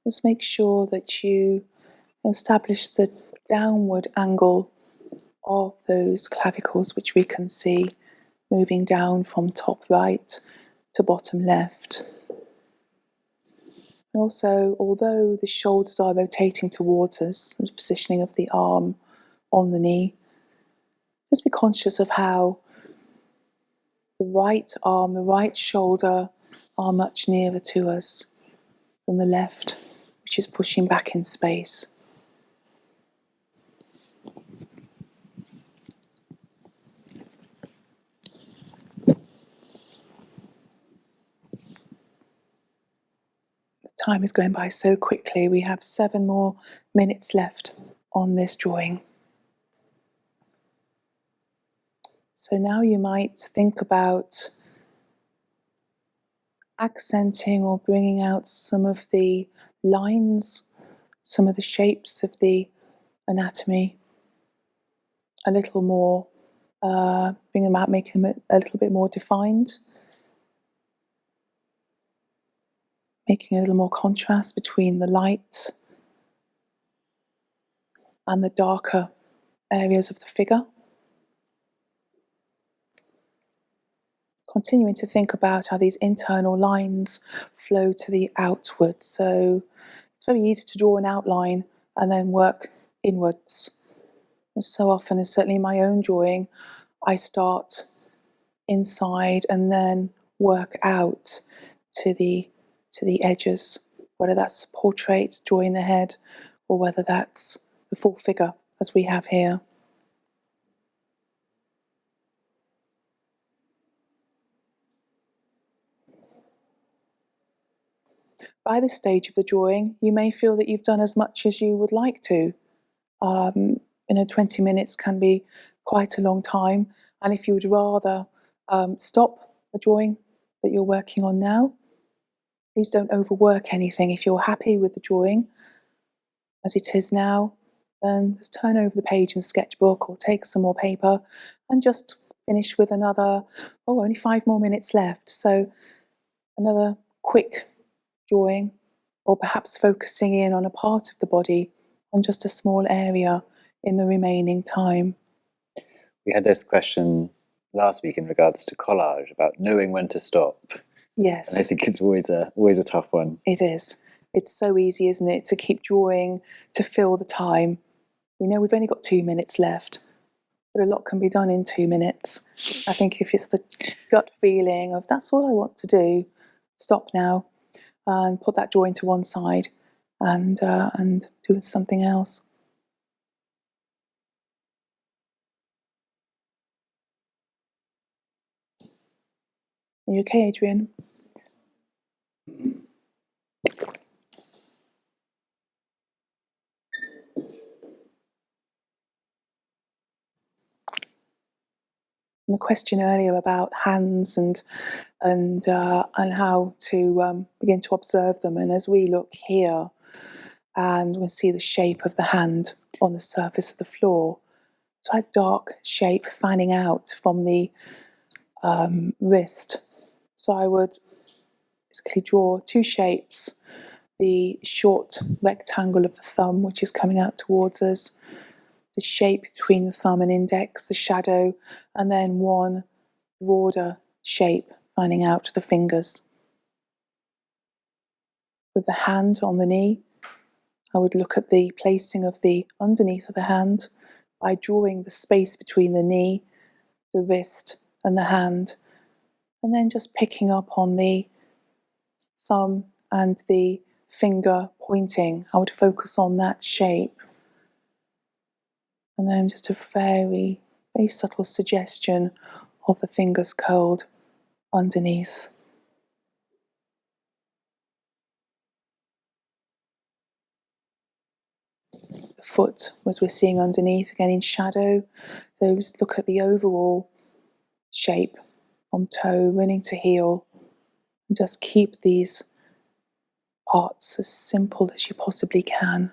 Just make sure that you establish the downward angle of those clavicles, which we can see moving down from top right to bottom left. And also, although the shoulders are rotating towards us, the positioning of the arm on the knee, just be conscious of how the right arm, the right shoulder are much nearer to us than the left, which is pushing back in space. The time is going by so quickly. We have 7 more minutes left on this drawing. So now you might think about accenting or bringing out some of the lines, some of the shapes of the anatomy a little more, bring them out, making them a little bit more defined, making a little more contrast between the light and the darker areas of the figure. Continuing to think about how these internal lines flow to the outwards. So it's very easy to draw an outline and then work inwards. And so often, and certainly in my own drawing, I start inside and then work out to the edges, whether that's portraits, drawing the head, or whether that's the full figure, as we have here. By this stage of the drawing, you may feel that you've done as much as you would like to. 20 minutes can be quite a long time, and if you would rather stop the drawing that you're working on now, please don't overwork anything. If you're happy with the drawing as it is now, Then just turn over the page in the sketchbook or take some more paper and just finish with another, only 5 more minutes left. So another quick drawing, or perhaps focusing in on a part of the body, on just a small area in the remaining time. We had this question last week in regards to collage about knowing when to stop. Yes. And I think it's always a tough one. It is. It's so easy, isn't it, to keep drawing, to fill the time. We know we've only got 2 minutes left, but a lot can be done in 2 minutes. I think if it's the gut feeling of that's all I want to do, stop now and put that drawing to one side and do something else. Are you okay, Adrian? And the question earlier about hands and how to begin to observe them. And as we look here, and we see the shape of the hand on the surface of the floor, it's like dark shape fanning out from the wrist. So I would basically draw 2 shapes: the short rectangle of the thumb, which is coming out towards us, the shape between the thumb and index, the shadow, and then one broader shape fanning out to the fingers. With the hand on the knee, I would look at the placing of the underneath of the hand by drawing the space between the knee, the wrist, and the hand, and then just picking up on the thumb and the finger pointing. I would focus on that shape. And then just a very, very subtle suggestion of the fingers curled underneath. The foot, as we're seeing underneath, again in shadow. So just look at the overall shape from toe running to heel. And just keep these parts as simple as you possibly can.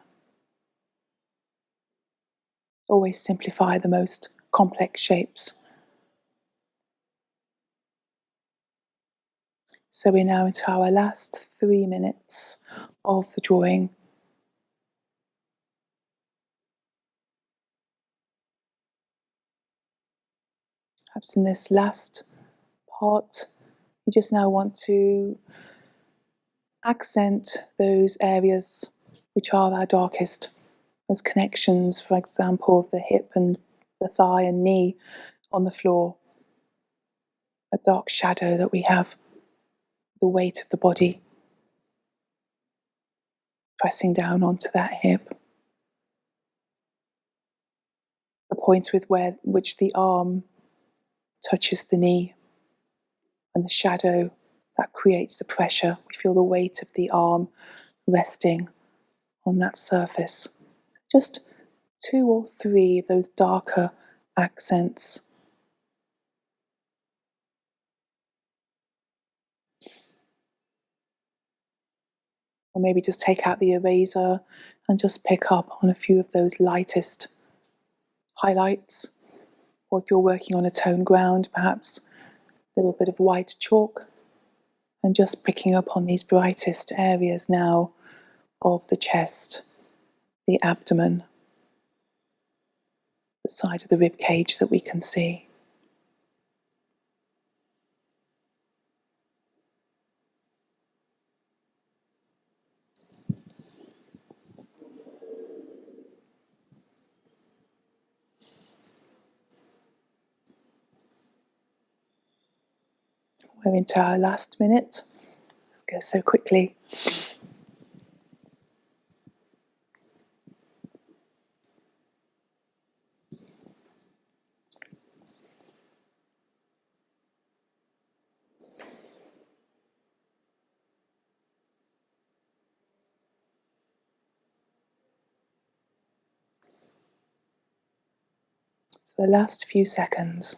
Always simplify the most complex shapes. So we're now into our last 3 minutes of the drawing. Perhaps in this last part, you just now want to accent those areas which are our darkest. Those connections, for example, of the hip and the thigh and knee on the floor. A dark shadow that we have, the weight of the body pressing down onto that hip. The point with which the arm touches the knee, and the shadow that creates the pressure. We feel the weight of the arm resting on that surface. Just 2 or 3 of those darker accents. Or maybe just take out the eraser and just pick up on a few of those lightest highlights. Or if you're working on a tone ground, perhaps a little bit of white chalk. And just picking up on these brightest areas now of the chest, the abdomen, the side of the rib cage that we can see. We're into our last minute. Let's go so quickly. So the last few seconds.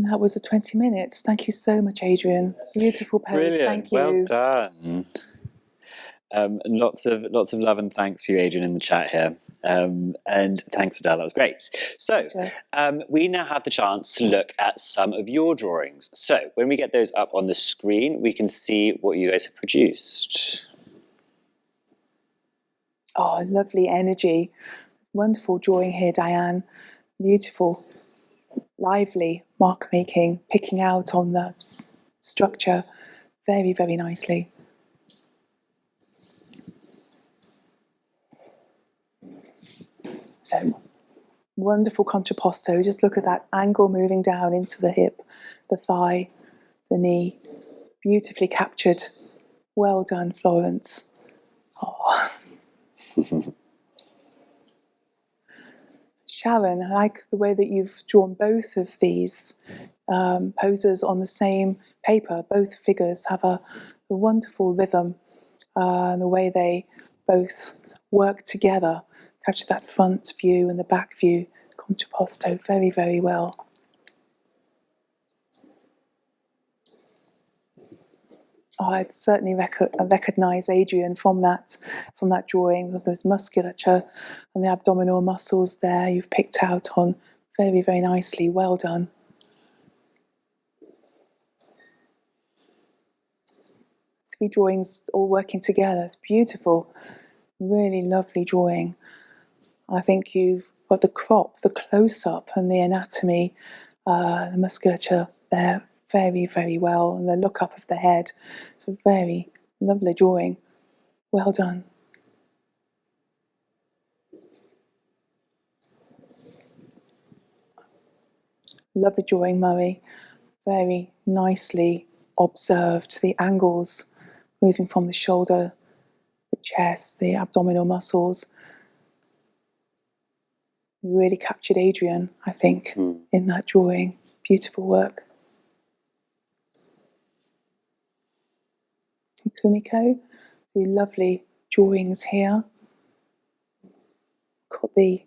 And that was a 20 minutes. Thank you so much, Adrian. Beautiful pose. Brilliant. Thank you. Well done. Lots of love and thanks for you, Adrian, in the chat here. And thanks, Adele. That was great. So we now have the chance to look at some of your drawings. So when we get those up on the screen, we can see what you guys have produced. Oh, lovely energy. Wonderful drawing here, Diane. Beautiful, lively mark making, picking out on that structure very, very nicely. So, wonderful contrapposto. Just look at that angle moving down into the hip, the thigh, the knee. Beautifully captured. Well done, Florence. Oh. Sharon, I like the way that you've drawn both of these poses on the same paper. Both figures have a wonderful rhythm, and the way they both work together. Capture that front view and the back view, contrapposto, very, very well. Oh, I'd certainly recognise Adrian from that drawing of those musculature and the abdominal muscles there you've picked out on very, very nicely. Well done. Three drawings all working together. It's beautiful. Really lovely drawing. I think you've got the crop, the close-up and the anatomy, the musculature there very, very well, and the look-up of the head. It's a very lovely drawing. Well done. Lovely drawing, Murray. Very nicely observed. The angles moving from the shoulder, the chest, the abdominal muscles. You really captured Adrian, I think, in that drawing. Beautiful work. And Kumiko, really lovely drawings here. Got the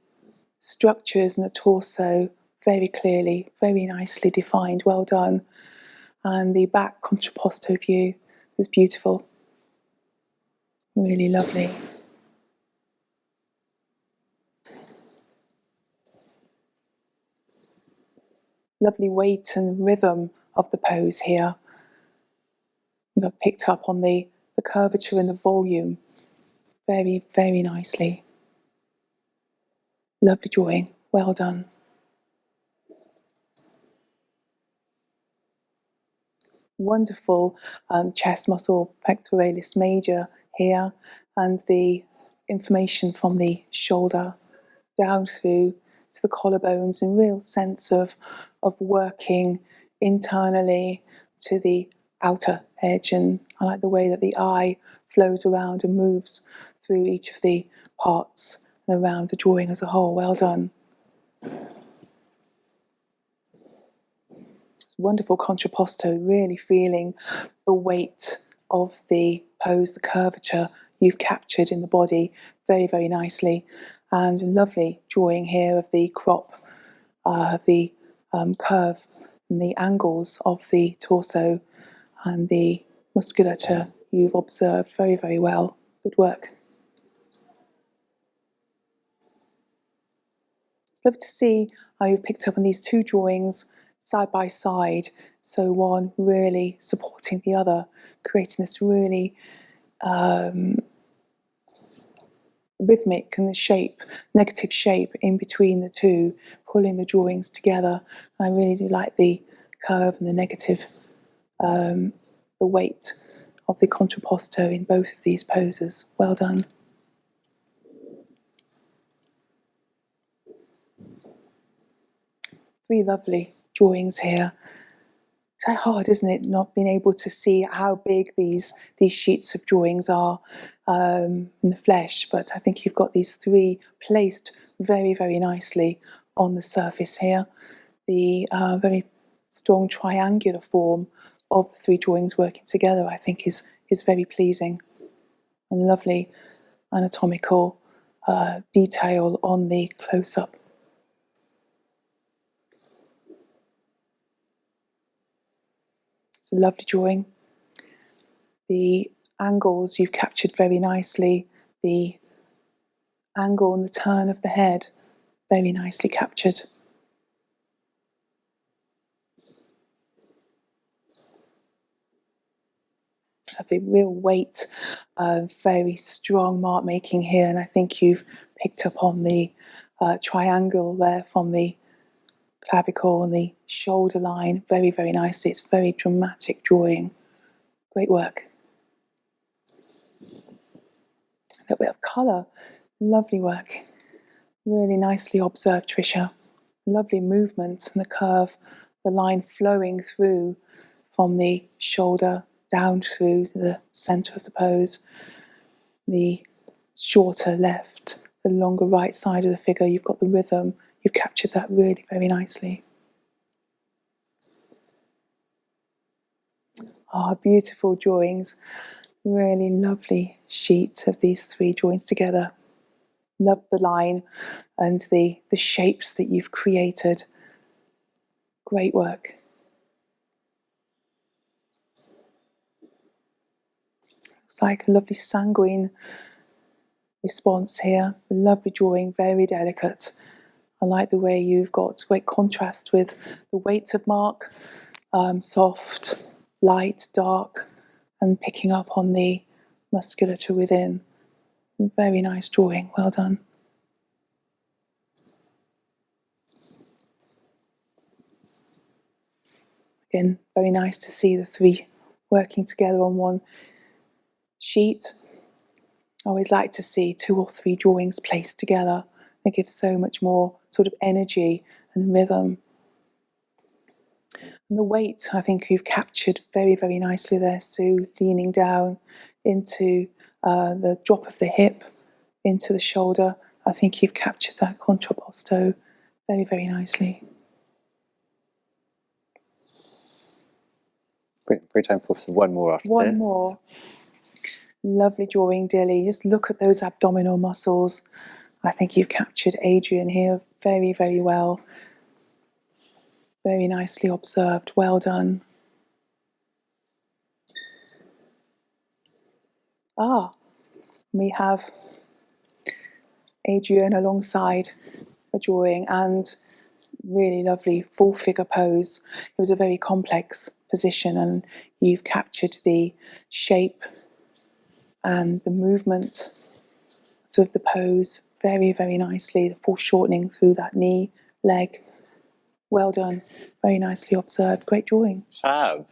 structures and the torso very clearly, very nicely defined. Well done. And the back contrapposto view is beautiful. Really lovely. Lovely weight and rhythm of the pose here. I've picked up on the curvature and the volume very, very nicely. Lovely drawing. Well done. Wonderful chest muscle pectoralis major here, and the information from the shoulder down through to the collarbones, and real sense of working internally to the outer edge. And I like the way that the eye flows around and moves through each of the parts and around the drawing as a whole. Well done. It's wonderful contrapposto, really feeling the weight of the pose, the curvature you've captured in the body very, very nicely. And lovely drawing here of the crop, the curve and the angles of the torso and the musculature you've observed very, very well. Good work. It's lovely to see how you've picked up on these two drawings side by side. So one really supporting the other, creating this really rhythmic and the shape, negative shape in between the two, pulling the drawings together. I really do like the curve and the negative, the weight of the contrapposto in both of these poses. Well done. Three lovely drawings here. It's so hard, isn't it, not being able to see how big these sheets of drawings are in the flesh, but I think you've got these three placed very, very nicely on the surface here. The very strong triangular form of the three drawings working together, I think, is very pleasing. And lovely anatomical detail on the close-up. It's a lovely drawing. The angles you've captured very nicely. The angle and the turn of the head, very nicely captured. Lovely real weight, very strong mark making here, and I think you've picked up on the triangle there from the clavicle and the shoulder line very, very nicely. It's very dramatic drawing. Great work. A little bit of colour. Lovely work. Really nicely observed, Tricia. Lovely movements and the curve, the line flowing through from the shoulder down through the centre of the pose. The shorter left, the longer right side of the figure. You've got the rhythm. You've captured that really very nicely. Ah, beautiful drawings. Really lovely sheet of these three drawings together. Love the line and the shapes that you've created. Great work. Looks like a lovely sanguine response here. A lovely drawing, very delicate. I like the way you've got great contrast with the weights of mark, soft, light, dark, and picking up on the musculature within. Very nice drawing, well done. Again, very nice to see the three working together on one sheet. I always like to see 2 or 3 drawings placed together. It gives so much more sort of energy and rhythm. And the weight, I think you've captured very, very nicely there, Sue, leaning down into the drop of the hip, into the shoulder. I think you've captured that contrapposto very, very nicely. Great time for one more after this. One more. Lovely drawing, Dilly. Just look at those abdominal muscles. I think you've captured Adrian here very, very well. Very nicely observed. Well done. Ah, we have Adrian alongside a drawing and really lovely full figure pose. It was a very complex position and you've captured the shape and the movement through the pose very, very nicely. The foreshortening through that knee, leg. Well done. Very nicely observed. Great drawing. Fab.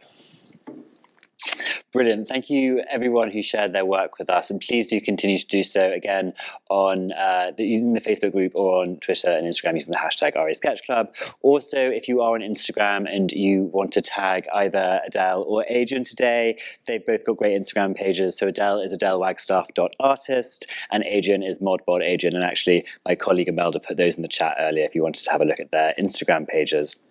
Brilliant. Thank you everyone who shared their work with us, and please do continue to do so again on in the Facebook group or on Twitter and Instagram using the hashtag #RASketchClub. Also, if you are on Instagram and you want to tag either Adele or Adrian today, they've both got great Instagram pages. So Adele is adelewagstaff.artist and Adrian is modbodadrian. And actually, my colleague Imelda put those in the chat earlier if you wanted to have a look at their Instagram pages.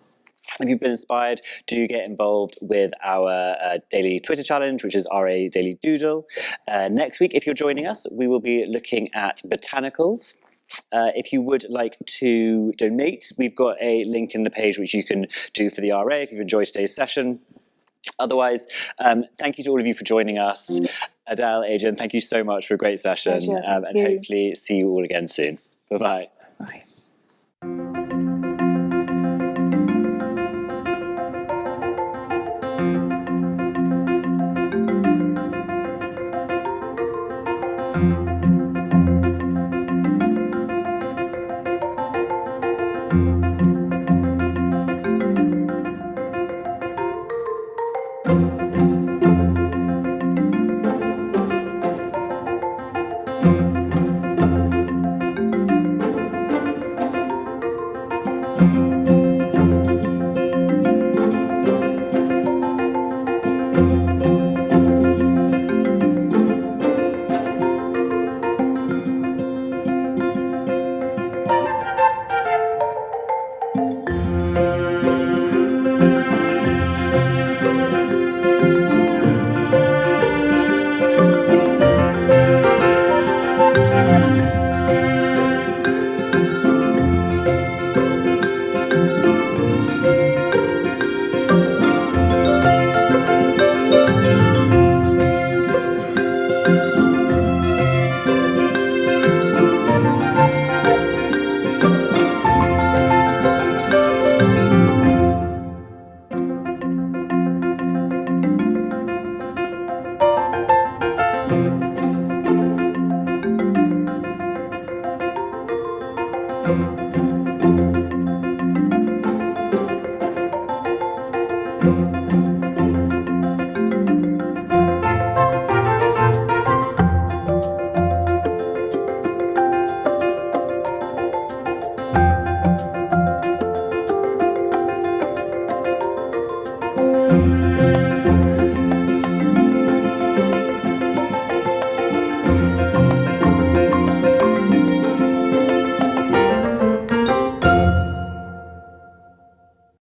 If you've been inspired, do get involved with our daily Twitter challenge, which is RA Daily Doodle. Next week, if you're joining us, we will be looking at botanicals. If you would like to donate, we've got a link in the page which you can do for the RA if you've enjoyed today's session. Otherwise, thank you to all of you for joining us. Adele, Adrian, thank you so much for a great session. Pleasure, and hopefully see you all again soon. Bye-bye. Bye. Thank you.